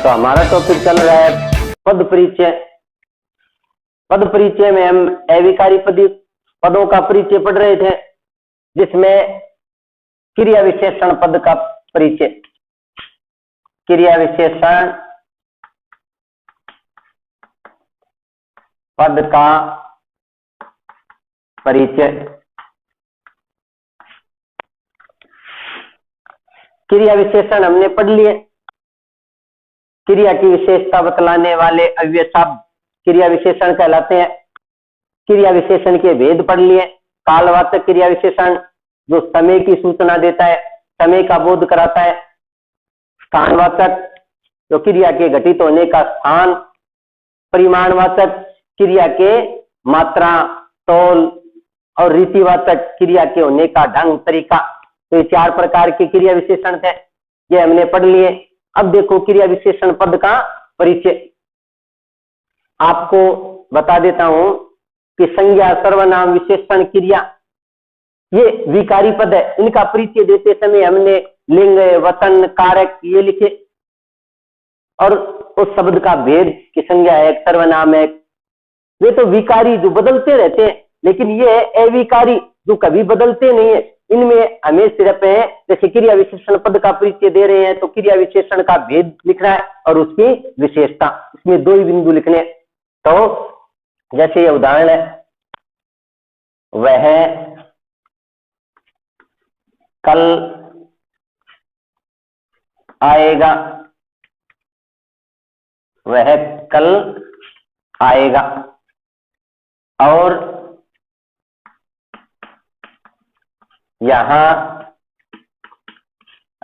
तो हमारा टॉपिक चल रहा है पद परिचय। पद परिचय में हम अविकारी पदों का परिचय पढ़ रहे थे, जिसमें क्रिया विशेषण पद का परिचय, क्रिया विशेषण पद का परिचय। क्रिया विशेषण हमने पढ़ लिए। क्रिया की विशेषता बतलाने वाले अव्यय शब्द क्रिया विशेषण कहलाते हैं। क्रिया विशेषण के भेद पढ़ लिए। कालवाचक क्रिया विशेषण जो समय की सूचना देता है, समय का बोध कराता है। स्थानवाचक जो क्रिया के घटित होने का स्थान। परिमाणवाचक क्रिया के मात्रा, तौल और रीतिवाचक क्रिया के होने का ढंग, तरीका। तो ये 4 प्रकार के क्रिया विशेषण थे, ये हमने पढ़ लिए। अब देखो क्रिया विशेषण पद का परिचय। आपको बता देता हूं कि संज्ञा, सर्वनाम, विशेषण, क्रिया ये विकारी पद है। इनका परिचय देते समय हमने लिंग, वचन, कारक ये लिखे और उस शब्द का भेद की संज्ञा है, सर्वनाम है। वे तो विकारी जो बदलते रहते हैं, लेकिन ये अविकारी जो कभी बदलते नहीं है। इनमें हमें सिर्फ है, जैसे क्रिया विशेषण पद का परिचय दे रहे हैं तो क्रिया विशेषण का भेद लिखना है और उसकी विशेषता, इसमें 2 ही बिंदु लिखने हैं। तो जैसे ये उदाहरण है, वह कल आएगा, वह कल आएगा। और यहां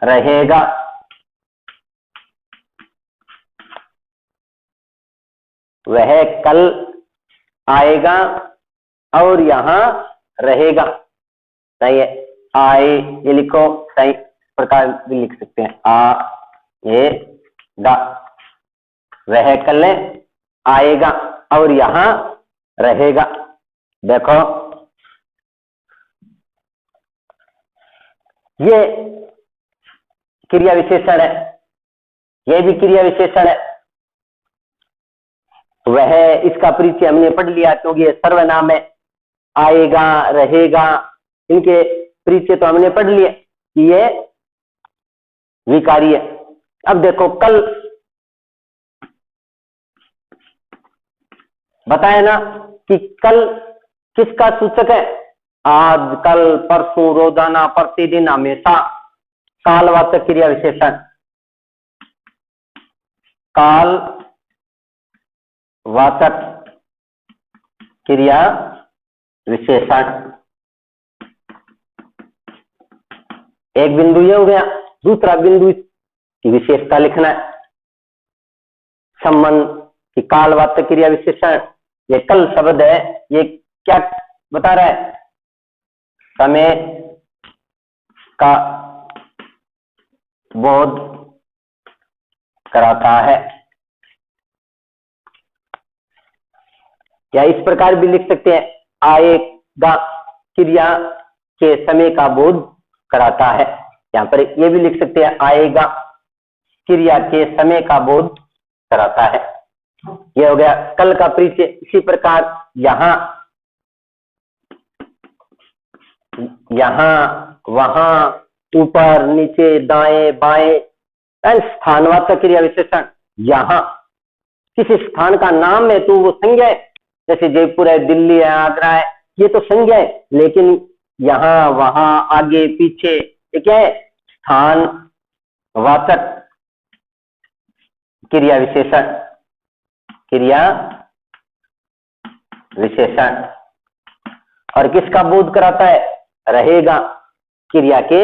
रहेगा, वह कल आएगा और यहां रहेगा। सही है, आए ये लिखो, सही प्रकार भी लिख सकते हैं, आएगा। वह कल आएगा और यहां रहेगा। देखो ये क्रिया विशेषण है, ये भी क्रिया विशेषण है। वह, इसका परिचय हमने पढ़ लिया क्योंकि ये सर्वनाम है। आएगा, रहेगा, इनके परिचय तो हमने पढ़ लिए कि ये विकारी है। अब देखो कल बताया ना कि कल किसका सूचक है? आज, कल, परसों, रोजाना, प्रतिदिन, हमेशा। कालवाचक क्रिया विशेषण, कालवाचक क्रिया विशेषण। एक बिंदु ये हो गया। दूसरा बिंदु की विशेषता लिखना है। संबंध की कालवाचक क्रिया विशेषण, ये कल शब्द है, ये क्या बता रहा है? समय का बोध कराता है। या इस प्रकार भी लिख सकते हैं, आएगा क्रिया के समय का बोध कराता है। यहां पर ये भी लिख सकते हैं, आएगा क्रिया के समय का बोध कराता है। ये हो गया कल का परिचय। इसी प्रकार यहां, वहां, ऊपर, नीचे, दाएं, बाएं। स्थानवाचक क्रिया विशेषण, यहां किसी स्थान का नाम है तो वो संज्ञा है। जैसे जयपुर है, दिल्ली है, आगरा है, ये तो संज्ञा है। लेकिन यहां, वहां, आगे, पीछे, ये क्या है? स्थानवाचक क्रिया विशेषण, क्रिया विशेषण। और किसका बोध कराता है? रहेगा क्रिया के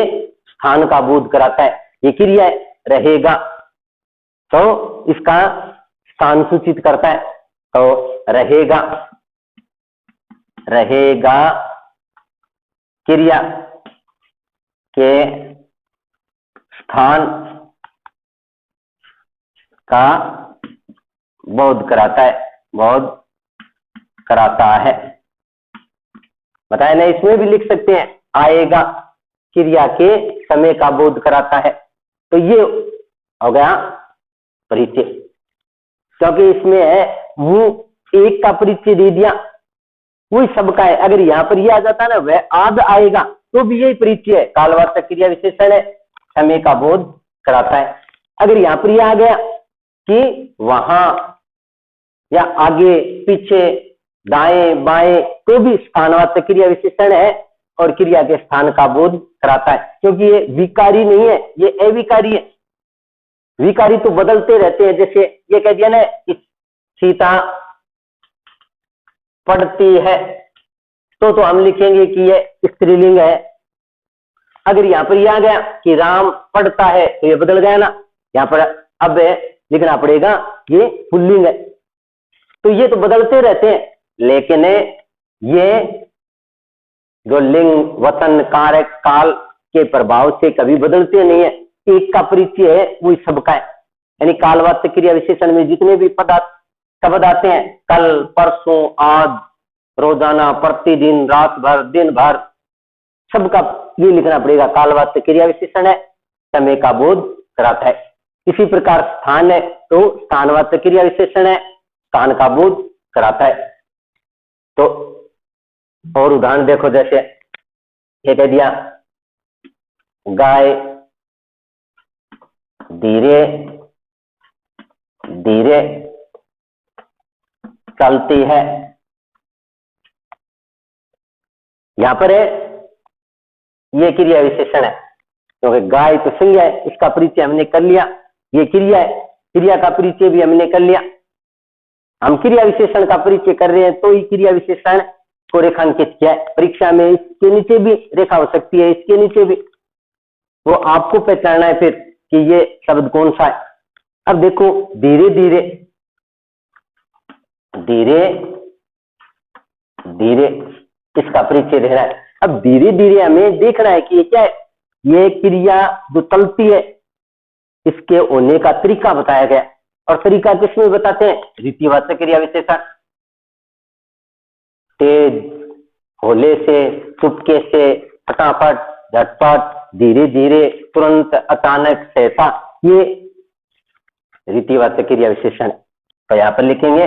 स्थान का बोध कराता है। ये क्रिया है, रहेगा, तो इसका स्थान सूचित करता है। तो रहेगा, रहेगा क्रिया के स्थान का बोध कराता है, बोध कराता है। बताया ना, इसमें भी लिख सकते हैं, आएगा क्रिया के समय का बोध कराता है। तो ये हो गया। परिचय, क्योंकि इसमें है मुंह एक का परिचय दे दिया, वही सबका है। अगर यहाँ पर यह आ जाता ना वह आद आएगा तो भी यही परिचय है, कालवाचक क्रिया विशेषण है, समय का बोध कराता है। अगर यहाँ पर यह आ गया कि वहां या आगे पीछे दाएं बाएं तो भी स्थानवाचक क्रिया विशेषण है और क्रिया के स्थान का बोध कराता है, क्योंकि ये विकारी नहीं है, ये अविकारी है। विकारी तो बदलते रहते हैं, जैसे ये कह दिया ना कि सीता पढ़ती है तो हम लिखेंगे कि ये स्त्रीलिंग है। अगर यहाँ पर यह आ गया कि राम पढ़ता है तो ये बदल गया ना, यहाँ पर अब लिखना पड़ेगा ये पुल्लिंग है। तो ये तो बदलते रहते हैं, लेकिन ये जो लिंग वचन कारक काल के प्रभाव से कभी बदलते नहीं है, एक का परिचय है वही सबका है। यानी कालवाचक क्रिया विशेषण में जितने भी शब्द आते हैं, कल परसों आज रोजाना प्रतिदिन रात भर दिन भर, सबका ये लिखना पड़ेगा कालवाचक क्रिया विशेषण है, समय का बोध कराता है। इसी प्रकार स्थान है तो स्थानवाचक क्रिया विशेषण है, स्थान का बोध कराता है। तो और उदाहरण देखो, जैसे ये कह दिया गाय धीरे धीरे चलती है, यहां पर है ये क्रिया विशेषण है, क्योंकि गाय तो संज्ञा है, इसका परिचय हमने कर लिया, ये क्रिया है, क्रिया का परिचय भी हमने कर लिया। हम क्रिया विशेषण का परिचय कर रहे हैं तो ही क्रिया विशेषण को रेखांकित किया है। परीक्षा में इसके नीचे भी रेखा हो सकती है, इसके नीचे भी, वो आपको पहचानना है फिर कि ये शब्द कौन सा है। अब देखो धीरे धीरे धीरे धीरे इसका परिचय दे रहा है। अब धीरे धीरे हमें देखना है कि ये क्या है, ये क्रिया जो चलती है इसके होने का तरीका बताया गया, और तरीका किसमें बताते हैं, रीतिवाचक क्रिया विशेषण। तेज, होले से, चुपके से, फटाफट, झटपट, धीरे धीरे, तुरंत, अचानक, सहसा, ये रीतिवाचक क्रिया विशेषण। तो यहां पर लिखेंगे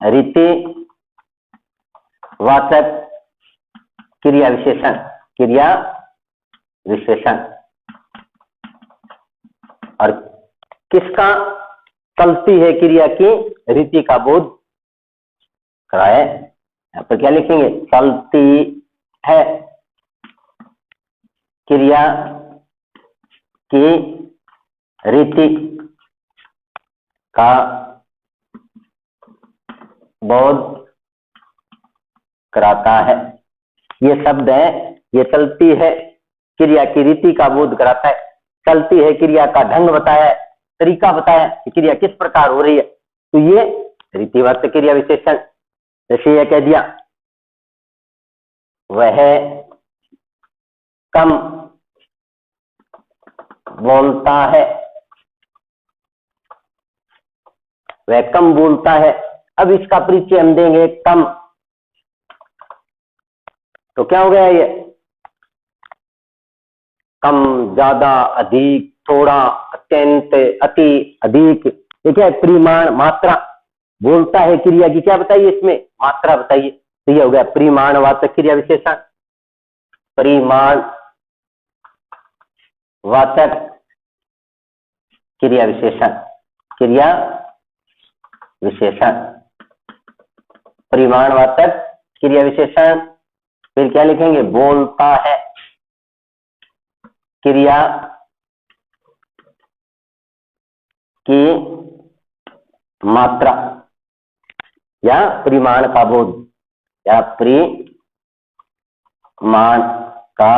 रीतिवाचक क्रिया विशेषण, क्रिया विशेषण। और किसका चलती है क्रिया की रीति का बोध कराए। यहां पर क्या लिखेंगे, चलती है क्रिया की रीति का बोध कराता है। ये शब्द है, ये चलती है क्रिया की रीति का बोध कराता है। चलती है क्रिया का ढंग बताया है, तरीका बताया कि क्रिया किस प्रकार हो रही है, तो ये रीतिवाचक क्रिया विशेषण। जैसे यह कह दिया वह कम बोलता है, वह कम बोलता है। अब इसका परिचय हम देंगे कम, तो क्या हो गया ये, कम, ज्यादा, अधिक, थोड़ा, अत्यंत, अति, अधिक, ये क्या है, परिमाण, मात्रा। बोलता है क्रिया की क्या बताइए, इसमें मात्रा बताइए, तो ये हो गया परिमाणवाचक क्रिया विशेषण। परिमाण वाचक क्रिया विशेषण, क्रिया विशेषण, परिमाणवाचक क्रिया विशेषण। फिर क्या लिखेंगे, बोलता है क्रिया की मात्रा या परिमाण का बोध, या परिमाण का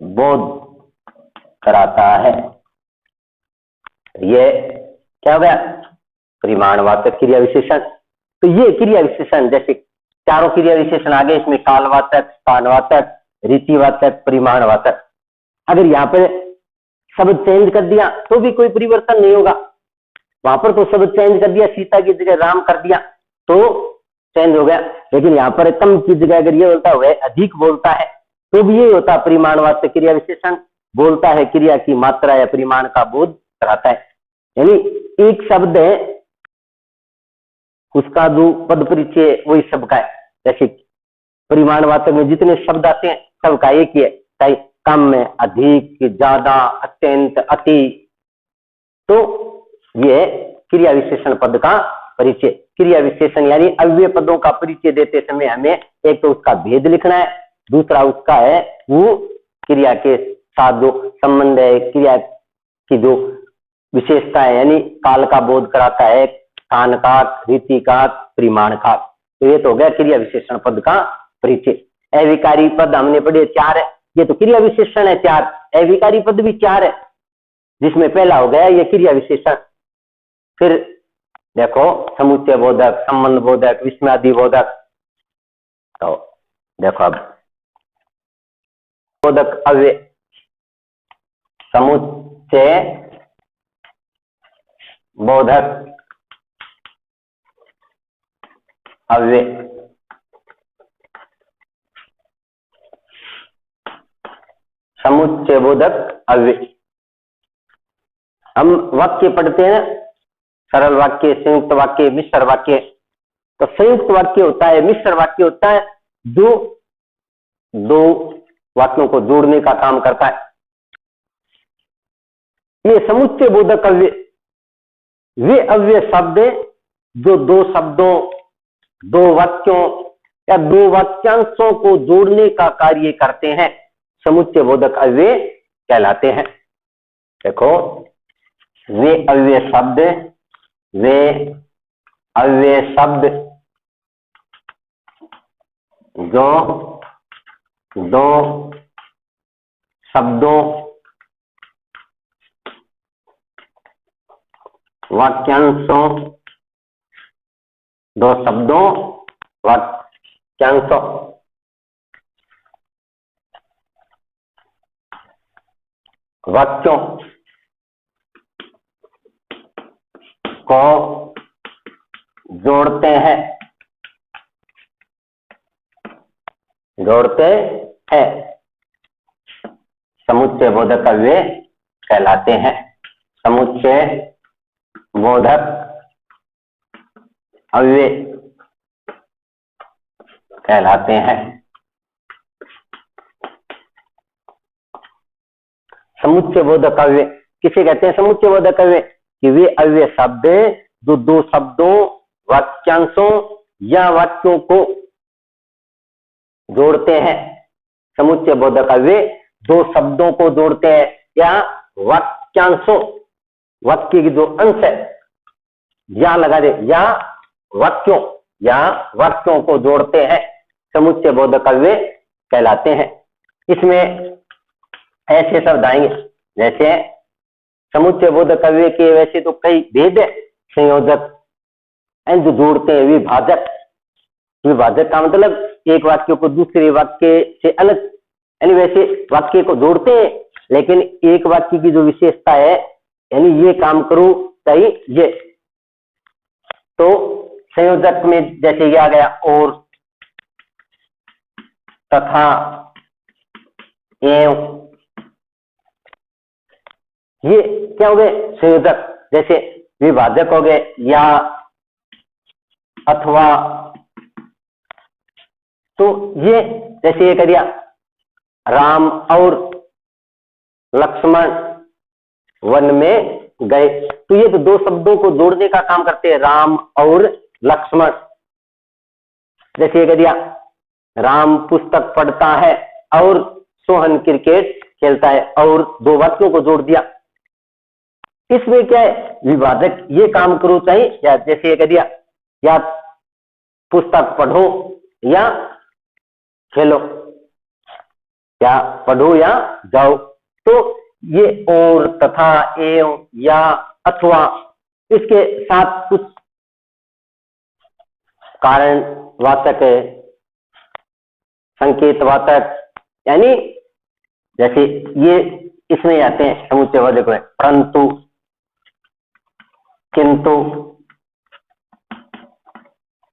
बोध कराता है। ये क्या हो गया, परिमाणवाचक क्रिया विशेषण। तो ये क्रिया विशेषण, जैसे चारों क्रिया विशेषण आगे, इसमें कालवाचक, स्थानवाचक, रीतिवाचक, परिमाणवाचक। अगर यहाँ पर शब्द चेंज कर दिया तो भी कोई परिवर्तन नहीं होगा। वहां पर तो शब्द चेंज कर दिया, सीता की जगह राम कर दिया तो चेंज हो गया, लेकिन यहाँ पर कम की जगह अगर ये बोलता है अधिक बोलता है तो भी ये होता परिमाणवाचक क्रिया विशेषण। बोलता है क्रिया की मात्रा या परिमाण का बोध कराता है। यानी एक शब्द है, उसका जो पद परिचय वही सबका है। जैसे परिमाणवाचक में जितने शब्द आते हैं सबका एक ही है, चाहे कम में, अधिक, ज्यादा, अत्यंत, अति। तो ये क्रिया विशेषण पद का परिचय। क्रिया विशेषण यानी अव्यय पदों का परिचय देते समय हमें एक तो उसका भेद लिखना है, दूसरा उसका है वो क्रिया के साथ जो संबंध है, क्रिया की जो विशेषता है, यानी काल का बोध कराता है, स्थान का, रीति का, परिमाण का। तो ये तो हो गया क्रिया विशेषण पद का परिचय। अविकारी पद हमने पढ़े 4 है, ये तो क्रिया विशेषण है 4। अविकारी पद भी 4 है, जिसमें पहला हो गया ये क्रिया विशेषण। फिर देखो समुच्चय बोधक, संबंध बोधक, विस्मयादि बोधक। तो देखो अब बोधक अव्यय, समुच्चय बोधक अव्यय, समुच्चय बोधक अव्यय। हम वाक्य पढ़ते हैं, सरल वाक्य, संयुक्त वाक्य, मिश्र वाक्य। तो संयुक्त वाक्य होता है, मिश्र वाक्य होता है जो दो वाक्यों को जोड़ने का काम करता है। ये समुच्चय बोधक अव्यय वे अव्यय शब्द जो दो शब्दों, दो वाक्यों या दो वाक्यांशों को जोड़ने का कार्य करते हैं, समुच्चय बोधक अव्यय कहलाते हैं। देखो वे अव्यय शब्द, वे अव्यय शब्द जो दो शब्दों, वाक्यांशों, दो शब्दों, वाक्यांशों वाक्यों को जोड़ते हैं, समुच्चय बोधक अव्यय कहलाते हैं। समुच्चय बोधक अव्यय कहलाते हैं। समुच्चय बोधक अव्यय किसे कहते हैं? समुच्चय बोधक अव्यय कि वे अव्यय शब्द जो दो शब्दों, वाक्यांशों या वाक्यों को जोड़ते हैं। समुच्चय बोधक अव्यय दो शब्दों को जोड़ते हैं या वाक्यांशों, वाक्य की जो अंश है या लगा दे, या वाक्यों को जोड़ते हैं, समुच्चय बोधक अव्यय कहलाते हैं। इसमें ऐसे शब्द आएंगे जैसे समुच्चय बोधक अव्यय के वैसे तो कई भेद है, संयोजक जो जोड़ते हैं, विभाजक। विभाजक का मतलब एक वाक्य को दूसरे वाक्य से अलग, यानी वैसे वाक्य को जोड़ते हैं लेकिन एक वाक्य की जो विशेषता है, यानी ये काम करूं चाहिए ये। तो संयोजक में जैसे ये आ गया और, तथा, एवं, ये क्या हो गए संयोजक। जैसे विभाजक हो गए या, अथवा। तो ये जैसे ये कर दिया राम और लक्ष्मण वन में गए, तो ये तो दो शब्दों को जोड़ने का काम करते हैं, राम और लक्ष्मण। जैसे ये कर दिया राम पुस्तक पढ़ता है और सोहन क्रिकेट खेलता है, और दो वाक्यों को जोड़ दिया। इसमें क्या है, विभाजक ये काम करो चाहिए, या जैसे ये कह दिया या पुस्तक पढ़ो या खेलो, या पढ़ो या जाओ। तो ये और, तथा, एवं, या, अथवा, इसके साथ कुछ कारण वाचक है, संकेत वाचक, यानी जैसे ये इसमें आते हैं समुच्चय बोधक में, परंतु, किंतु,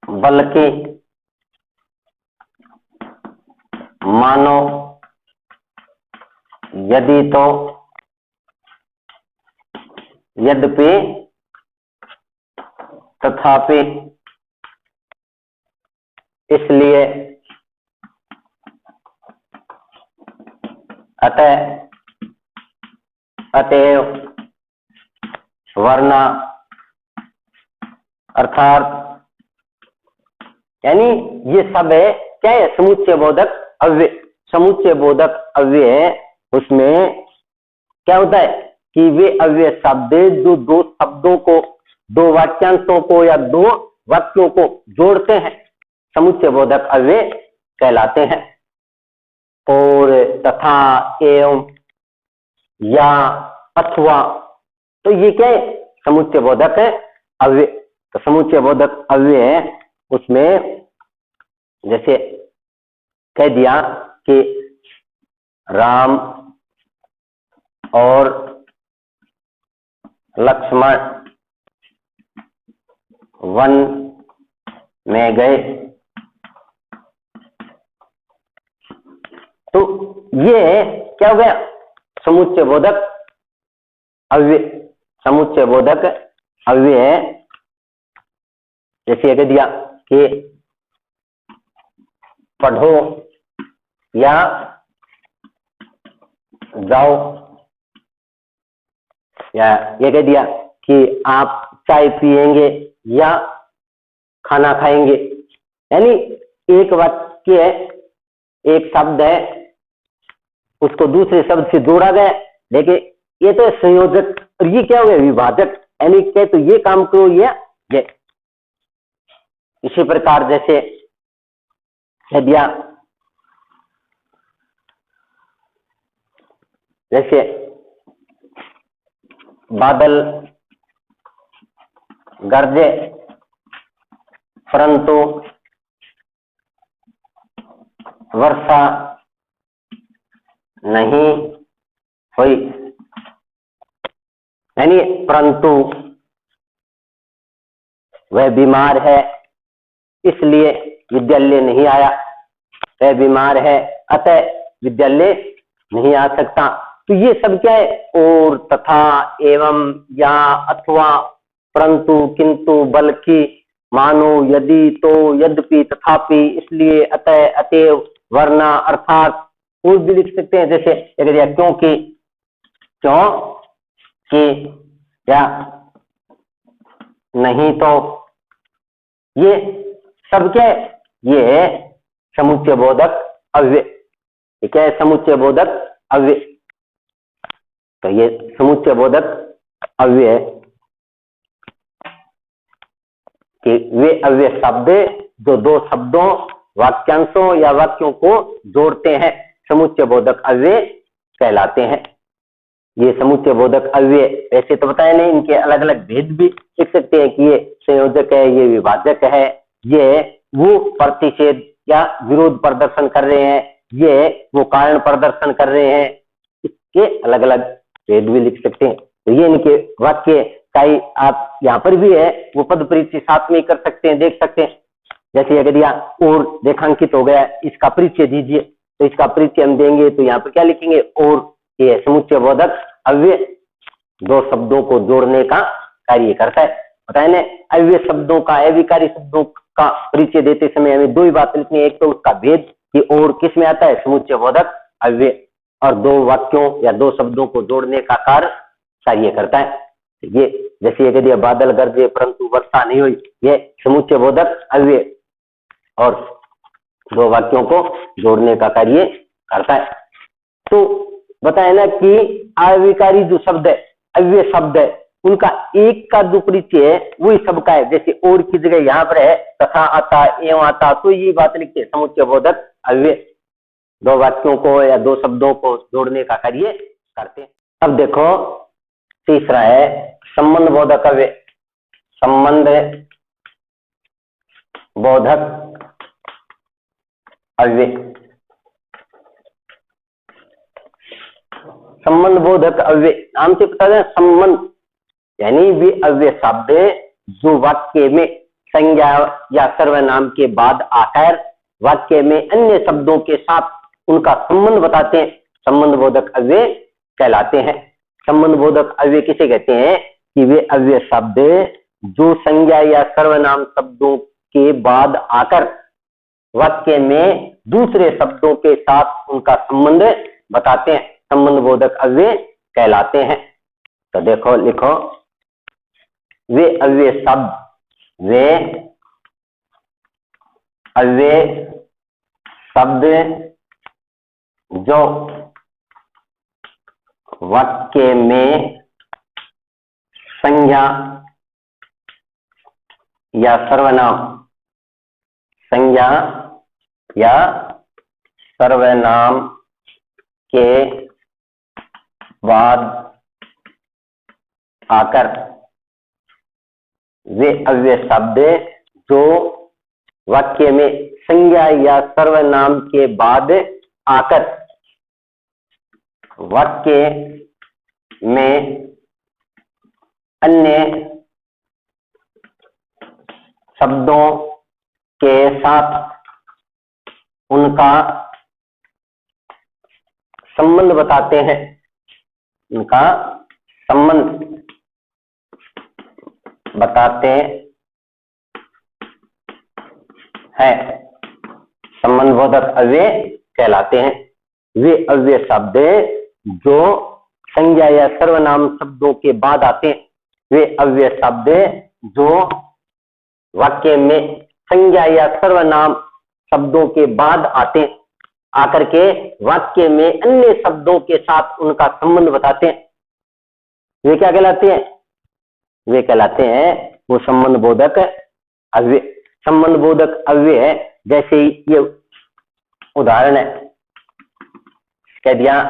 बल्कि, मानो, यदि तो, यद्यपि, तथापि, इसलिए, अतः, अतएव, वरना, अर्थात, यानी ये सब है क्या है? समुच्चय बोधक अव्यय। समुच्चय बोधक अव्यय है, उसमें क्या होता है कि वे अव्यय शब्द जो दो शब्दों को, दो वाक्यांशों को या दो वाक्यों को जोड़ते हैं, समुच्चय बोधक अव्यय कहलाते हैं। और तथा, एवं, या, अथवा, तो ये क्या है? समुच्चय बोधक है अव्यय। तो समुच्चय बोधक अव्यय है, उसमें जैसे कह दिया कि राम और लक्ष्मण वन में गए, तो ये क्या हो गया? समुच्चय बोधक अव्यय। समुच्चय बोधक अव्यय है। जैसे कह दिया कि पढ़ो या जाओ, या ये कह दिया कि आप चाय पिएंगे या खाना खाएंगे। यानी एक वाक्य है, एक शब्द है, उसको दूसरे शब्द से जोड़ा गया, लेकिन ये तो संयोजक, और ये क्या हो गया? विभाजक। यानी क्या, तो ये काम करो, ये। इसी प्रकार जैसे कह दिया, जैसे बादल गरजे परंतु वर्षा नहीं हुई। यानी परंतु वह बीमार है, इसलिए विद्यालय नहीं आया। वह बीमार है, अतः विद्यालय नहीं आ सकता। तो ये सब क्या है? और, तथा, एवं, या, अथवा, परंतु, किंतु, बल्कि, मानो, यदि, तो, यद्यपि, तथापि, इसलिए, अतः, अतएव, वरना, अर्थात, और भी लिख सकते हैं। जैसे क्योंकि, क्योंकि, या नहीं तो, ये सब क्या है? ये है समुच्चय बोधक अव्यय। ये क्या है? समुच्चय बोधक अव्यय। तो ये समुच्चय बोधक अव्यय कि वे अव्यय शब्द जो दो शब्दों, वाक्यांशों या वाक्यों को जोड़ते हैं, समुच्चय बोधक अव्यय कहलाते हैं। ये समुच्चय बोधक अव्यय ऐसे तो बताया नहीं, इनके अलग अलग भेद भी लिख सकते हैं कि ये संयोजक है, ये विभाजक है, ये वो प्रतिषेध या विरोध प्रदर्शन कर रहे हैं, ये वो कारण प्रदर्शन कर रहे हैं। इसके अलग अलग भेद भी लिख सकते हैं। तो ये इनके वाक्य का ही आप यहाँ पर भी है, वो पद परिचय साथ में कर सकते हैं, देख सकते हैं। जैसे अगर दिया और रेखांकित हो गया, इसका परिचय दीजिए, तो इसका परिचय हम देंगे, तो यहाँ पर क्या लिखेंगे? और ये समुच्चय बोधक अव्यय दो शब्दों को जोड़ने का कार्य करता है। पता है ना, अव्यय शब्दों का, अविकारी शब्दों का परिचय देते समय हमें दो ही बात लिखनी है। एक तो उसका भेद कि और किस में आता है, समुच्चय बोधक अव्यय, और दो वाक्यों या दो शब्दों को जोड़ने का कार्य करता है। ये जैसे ये कह दिया बादल गरजे परंतु वर्षा नहीं हुई, ये समुच्चय बोधक अव्यय और दो वाक्यों को जोड़ने का कार्य करता है। तो बताए ना कि अविकारी जो शब्द है, अव्यय शब्द है, उनका एक का जो परिचय है वही सबका है। जैसे और की जगह यहाँ पर है तथा, आता, एवं, आता, तो ये बात लिखते हैं समुच्चय बोधक अव्यय दो वाक्यों को या दो शब्दों को जोड़ने का कार्य करते हैं। अब देखो तीसरा है संबंध बोधक अव्यय। संबंध बोधक अव्यय, संबंध बोधक अव्यय नाम से पता है। संबंध यानी वे अव्यय शब्द जो वाक्य में संज्ञा या सर्वनाम के बाद आकर वाक्य में अन्य शब्दों के साथ उनका संबंध बताते हैं, संबंध बोधक अव्यय कहलाते हैं। संबंध बोधक अव्यय किसे कहते हैं? कि वे अव्यय शब्द जो संज्ञा या सर्वनाम शब्दों के बाद आकर वाक्य में दूसरे शब्दों के साथ उनका संबंध बताते हैं, संबंध बोधक अव्यय कहलाते हैं। तो देखो लिखो, वे अव्यय शब्द, वे अव्यय शब्द जो वाक्य में संज्ञा या सर्वनाम, संज्ञा या सर्वनाम के बाद आकर, वे अव्यय शब्द जो वाक्य में संज्ञा या सर्वनाम के बाद आकर वाक्य में अन्य शब्दों के साथ उनका संबंध बताते हैं, उनका संबंध बताते हैं, संबंध बोधक अव्यय कहलाते हैं। वे अव्यय शब्द जो संज्ञा या सर्वनाम शब्दों के बाद आते हैं, वे अव्यय शब्द जो वाक्य में संज्ञा या सर्वनाम शब्दों के बाद आते हैं, आकर के वाक्य में अन्य शब्दों के साथ उनका संबंध बताते हैं, वे क्या कहलाते हैं? वे कहलाते हैं वो संबंध बोधक अव्यय। संबंध बोधक अव्यय है, जैसे ये उदाहरण है, कह दिया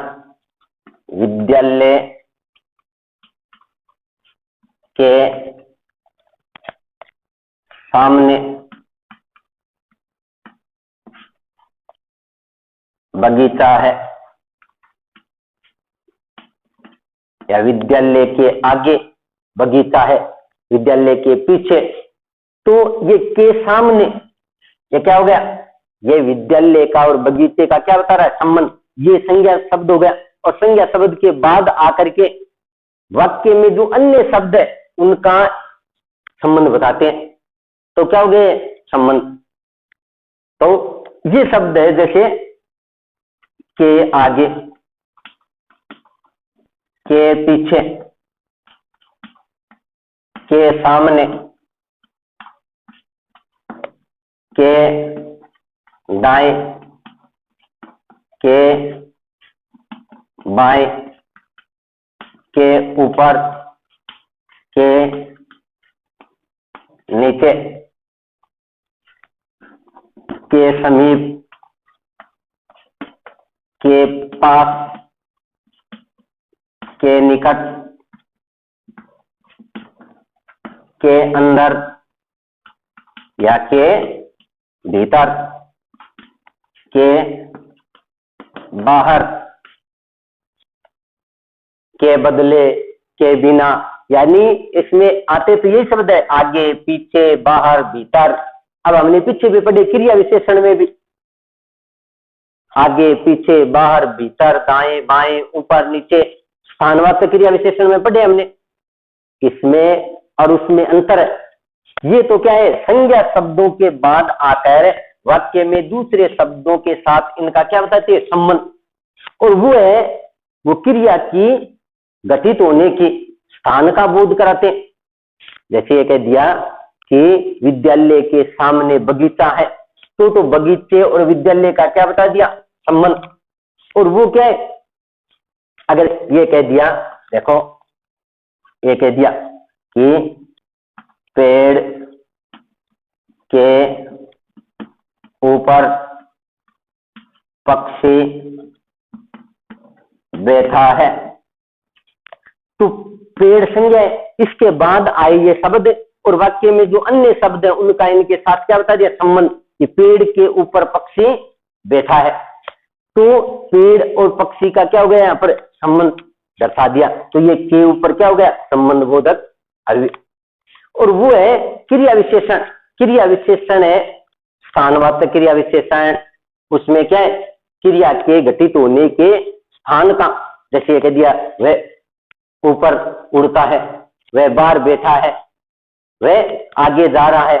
विद्यालय के सामने बगीचा है, या विद्यालय के आगे बगीचा है, विद्यालय के पीछे। तो ये के सामने, ये क्या हो गया? ये विद्यालय का और बगीचे का क्या बता रहा है? संबंध। ये संज्ञा शब्द हो गया, और संज्ञा शब्द के बाद आकर के वाक्य में जो अन्य शब्द है उनका संबंध बताते हैं। तो क्या हो गए? संबंध। तो ये शब्द है जैसे के आगे, के पीछे, के सामने, के दाएं, के बाएं, के ऊपर, के नीचे, के समीप, के पास, के निकट, के अंदर या के भीतर, के बाहर, के बदले, के बिना। यानी इसमें आते तो यही शब्द है, आगे, पीछे, बाहर, भीतर। अब हमने पीछे भी पढ़े क्रिया विशेषण में भी, आगे, पीछे, बाहर, भीतर, दाएं, बाएं, ऊपर, नीचे, स्थानवाचक क्रिया विशेषण में पढ़े हमने। इसमें और उसमें अंतर है। ये तो क्या है? संज्ञा शब्दों के बाद आकर वाक्य में दूसरे शब्दों के साथ इनका क्या बताते हैं? संबंध। और वो है वो क्रिया की घटित होने की स्थान का बोध कराते हैं। जैसे ये कह दिया कि विद्यालय के सामने बगीचा है, तो बगीचे और विद्यालय का क्या बता दिया? संबंध। और वो क्या है? अगर ये कह दिया, देखो ये कह दिया कि पेड़ के ऊपर पक्षी बैठा है, तो पेड़ संज्ञा है, इसके बाद आए ये शब्द और वाक्य में जो अन्य शब्द है उनका इनके साथ क्या बता दिया? संबंध। कि पेड़ के ऊपर पक्षी बैठा है, तो पेड़ और पक्षी का क्या हो गया? यहाँ पर संबंध दर्शा दिया। तो ये के ऊपर क्या हो गया? संबंध बोधक अव्यय। और वो है क्रिया विशेषण। क्रिया विशेषण है स्थानवाचक क्रिया विशेषण। उसमें क्या है? क्रिया के घटित होने के स्थान का। जैसे कह दिया वह ऊपर उड़ता है, वह बाहर बैठा है, वह आगे जा रहा है,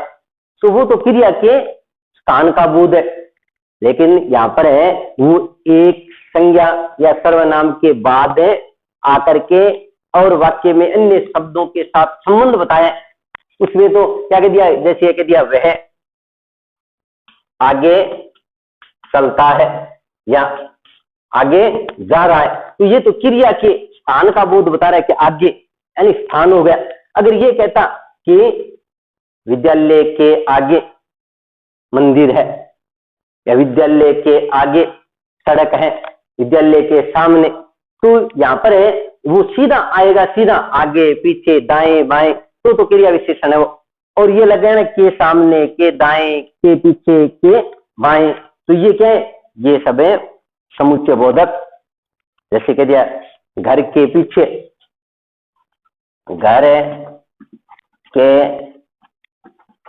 तो वो तो क्रिया के स्थान का बोध है। लेकिन यहाँ पर है वो एक संज्ञा या सर्वनाम के बाद आकर के और वाक्य में अन्य शब्दों के साथ संबंध बताया। उसमें तो क्या कह दिया, जैसे कह दिया वह आगे चलता है या आगे जा रहा है, तो ये तो क्रिया के स्थान का बोध बता रहा है कि आगे यानी स्थान हो गया। अगर ये कहता कि विद्यालय के आगे मंदिर है या विद्यालय के आगे सड़क है, विद्यालय के सामने, तो यहाँ पर है वो सीधा आएगा, सीधा आगे पीछे दाएं बाएं, तो क्रिया विशेषण है वो। और ये लगे ना के सामने, के दाएं, के पीछे, के बाएं, तो ये क्या है, ये सब है समुच्चय बोधक। जैसे कह दिया घर के पीछे, घर के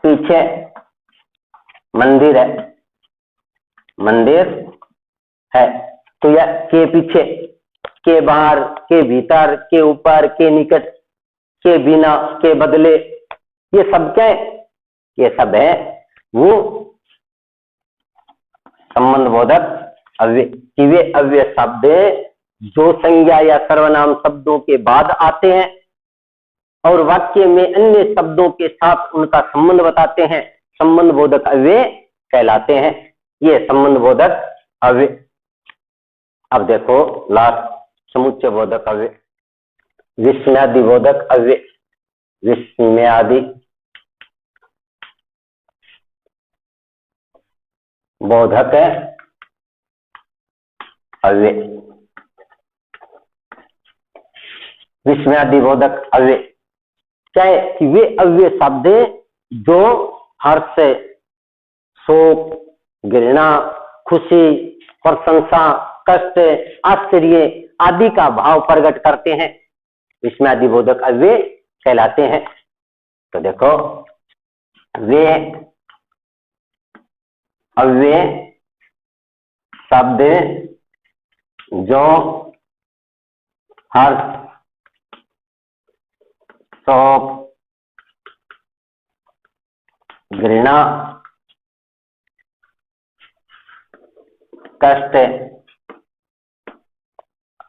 पीछे मंदिर है, मंदिर है, तो यह के पीछे, के बाहर, के भीतर, के ऊपर, के निकट, के बिना, के बदले, ये सब क्या है, ये सब है वो संबंध बोधक अव्यय। कि वे अव्यय शब्द जो संज्ञा या सर्वनाम शब्दों के बाद आते हैं और वाक्य में अन्य शब्दों के साथ उनका संबंध बताते हैं, संबंध बोधक अव्यय कहलाते हैं। ये संबंध बोधक अव्यय। अब देखो लास्ट समुच्चय बोधक अव्यय, विस्मयादि बोधक अव्यय। विस्मयादि बोधक अव्यय, विस्मयादि बोधक अव्यय क्या है कि वे अव्यय शब्द जो हर्ष, शोक, घृणा, खुशी, प्रशंसा, कष्ट, आश्चर्य आदि का भाव प्रकट करते हैं, विस्मयादि बोधक अव्यय कहलाते हैं। तो देखो वे अव्यय शब्द जो हर्ष, शोक, घृणा, कष्ट,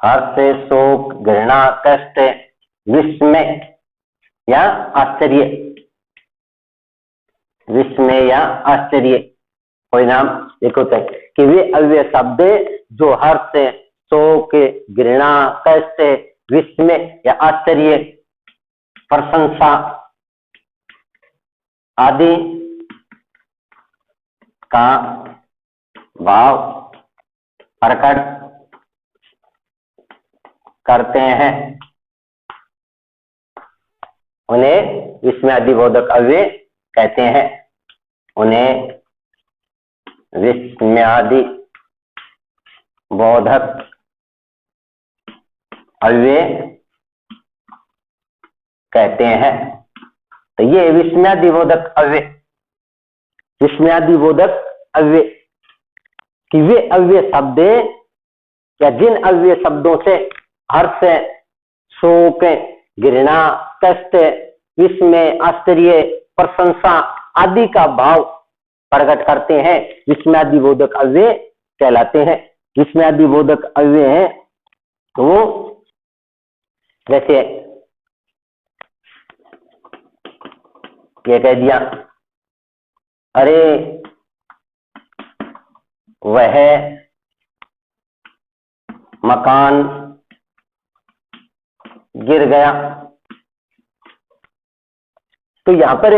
हर्ष, शोक, घृणा, कष्ट, विस्मय या आश्चर्य, विस्मय या आश्चर्य कोई नाम देखो कि वे अव्यय शब्द जो हर्ष, शोक, घृणा, कष्ट, विस्मय या आश्चर्य, प्रशंसा आदि का भाव प्रकट करते हैं, उन्हें विस्मयादि बोधक अव्यय कहते हैं। उन्हें विस्मयादि बोधक अव्यय कहते हैं। तो ये विस्मयादि बोधक अव्यय, विस्मयादि बोधक अव्यय कि वे अव्यय शब्द या जिन अव्यय शब्दों से हर्ष, शोक, घृणा, कष्ट, विस्मय, आश्चर्य, प्रशंसा आदि का भाव प्रकट करते हैं, विस्मयादि बोधक अव्यय कहलाते हैं। विस्मयादि बोधक अव्यय है तो जैसे ये कह दिया अरे वह मकान गिर गया, तो यहां पर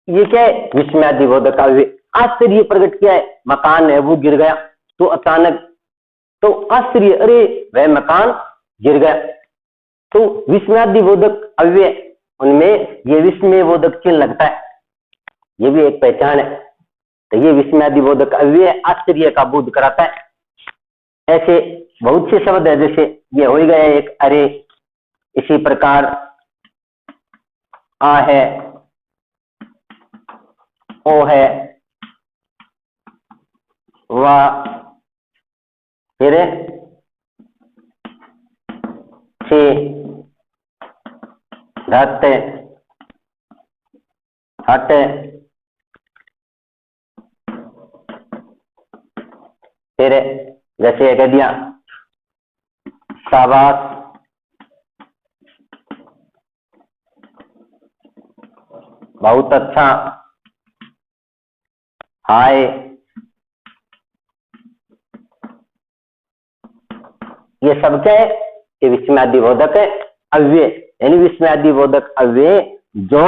ये क्या है, विस्मयादि बोधक अव्यय। आश्चर्य प्रकट किया है, मकान है वो गिर गया, तो अचानक तो आश्चर्य, अरे वह मकान गिर गया, तो विस्मयादि बोधक अव्यय उनमें ये विस्मय बोधक चिन्ह लगता है, ये भी एक पहचान है। तो ये विस्मयादि बोधक अव्यय आश्चर्य का बोध कराता है। ऐसे बहुत से शब्द है, जैसे ये हो गया एक अरे, इसी प्रकार आ है, ओ है, वाह, फिर छी, धत हट फिर जैसे ये कह दिया शाबाश, बहुत अच्छा, हाय, ये सब क्या है? ये विस्मयादिबोधक अव्यय, यानी विस्मयादिबोधक अव्यय जो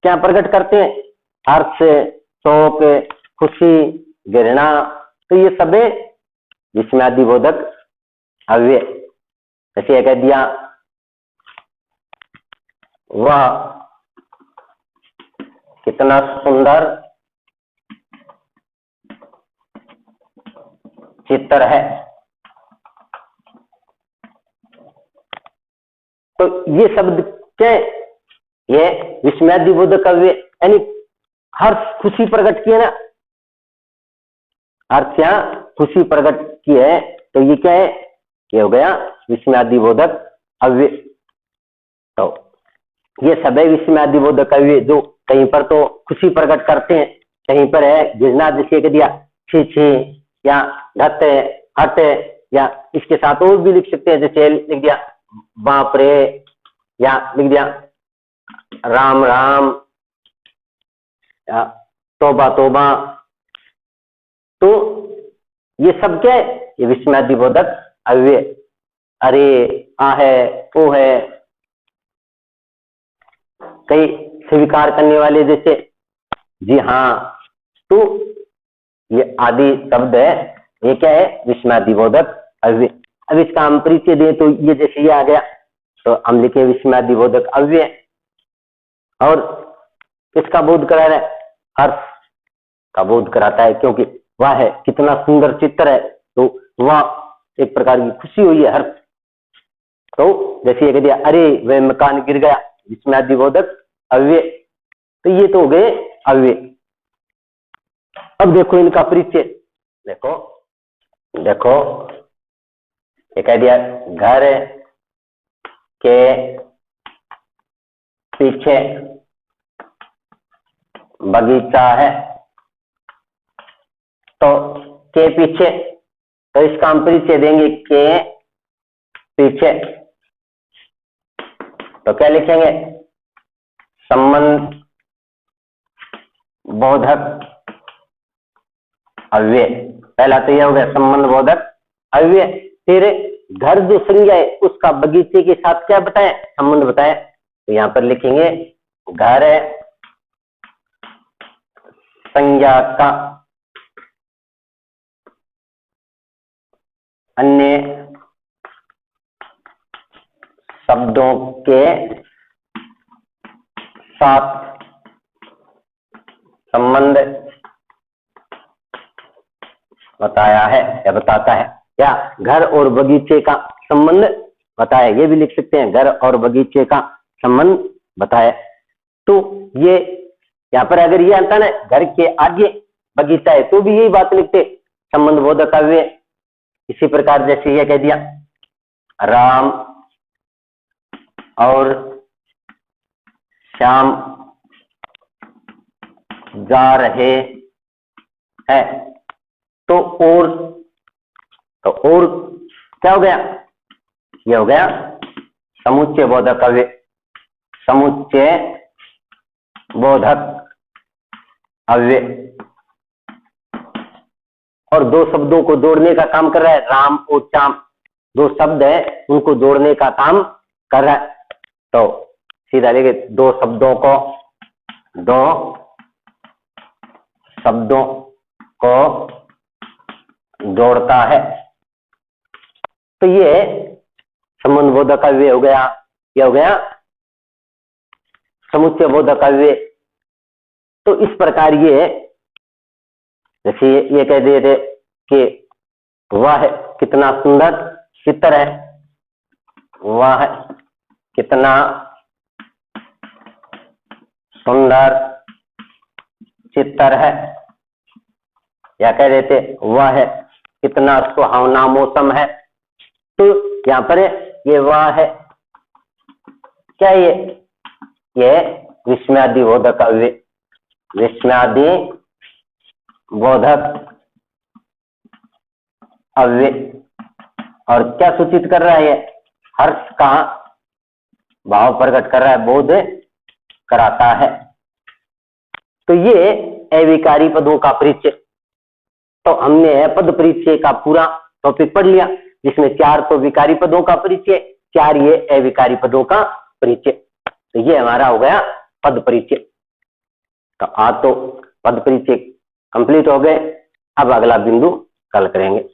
क्या प्रकट करते हैं? हर्ष, शोक, खुशी, घृणा, तो ये सब विस्मयादिबोधक अव्यय। जैसे ये कह दिया वह कितना सुंदर चित्र है, तो ये शब्द क्या? ये विस्मयादिबोधक अव्यय, यानी हर्ष, खुशी प्रकट की है ना, हर्ष या खुशी प्रकट की है, तो ये क्या है? ये हो गया विस्मयादिबोधक अव्यय। तो ये सब है विस्मयादिबोधक अव्यय जो कहीं पर तो खुशी प्रकट करते हैं, कहीं पर है घृणा, जैसे कह दिया छी छी, या धत हट, या इसके साथ और भी लिख सकते हैं, जैसे लिख दिया बाप रे, या लिख दिया राम राम, या तौबा तौबा। तो ये सब क्या है? ये विस्मयादिबोधक अव्यय। अरे आ है, ओ है, कई स्वीकार करने वाले जैसे जी हाँ, तो ये आदि शब्द है, ये क्या है? विस्मयादिबोधक अव्यय। अब इसका हम परिचय दें तो ये जैसे ये आ गया, तो हम लिखे विस्मयादिबोधक अव्यय, और किसका बोध करा रहा है? हर्ष का बोध कराता है, क्योंकि वह है कितना सुंदर चित्र है, तो वह एक प्रकार की खुशी हुई है, हर्ष। तो जैसे ये कह दिया अरे वह मकान गिर गया, विस्मयादिबोधक अव्यय। तो ये तो हो गए अव्यय। अब देखो इनका परिचय, देखो देखो ये कह दिया घर के पीछे बगीचा है, तो के पीछे, तो इसका हम परिचय देंगे के पीछे, तो क्या लिखेंगे? संबंध बोधक अव्यय। पहला तो यह हो गया संबंध बोधक अव्यय। फिर घर जो संज्ञा है उसका बगीचे के साथ क्या बताएं? संबंध बताएं, तो यहां पर लिखेंगे घर संज्ञा का अन्य शब्दों के साथ संबंध बताया है या बताता है, या घर और बगीचे का संबंध बताया, ये भी लिख सकते हैं, घर और बगीचे का संबंध बताया। तो ये यहाँ पर अगर ये आता ना घर के आगे बगीचा है, तो भी यही बात लिखते, संबंध बोधक अव्यय। इसी प्रकार जैसे ये कह दिया राम और श्याम जा रहे हैं, तो और क्या हो गया? ये हो गया समुच्चय बोधक अव्यय। समुच्चय बोधक अव्यय, और दो शब्दों को जोड़ने का काम कर रहा है, राम और श्याम, दो शब्द है उनको जोड़ने का काम कर रहा है। तो सीधा लेके दो शब्दों को जोड़ता है, तो ये संबंध बोधक अव्यय हो गया। क्या हो गया? समुच्चय बोधक अव्यय। तो इस प्रकार ये जैसे ये कह दिए थे कि वह कितना सुंदर चित्र है, वह कितना सुंदर चित्र है, या कह देते वह कितना सुहावना मौसम है। तो यहाँ पर ये वह है क्या है ये विस्मयादि बोधक अव्यय, विस्मयादि बोधक अव्यय। और क्या सूचित कर रहा है? हर्ष का भाव प्रकट कर रहा है, बोध कराता है। तो ये अविकारी पदों का परिचय। तो हमने पद परिचय का पूरा टॉपिक पढ़ लिया, जिसमें 4 तो विकारी पदों का परिचय, 4 ये अविकारी पदों का परिचय। तो ये हमारा हो गया पद परिचय। तो आज तो पद परिचय कंप्लीट हो गए। अब अगला बिंदु कल करेंगे।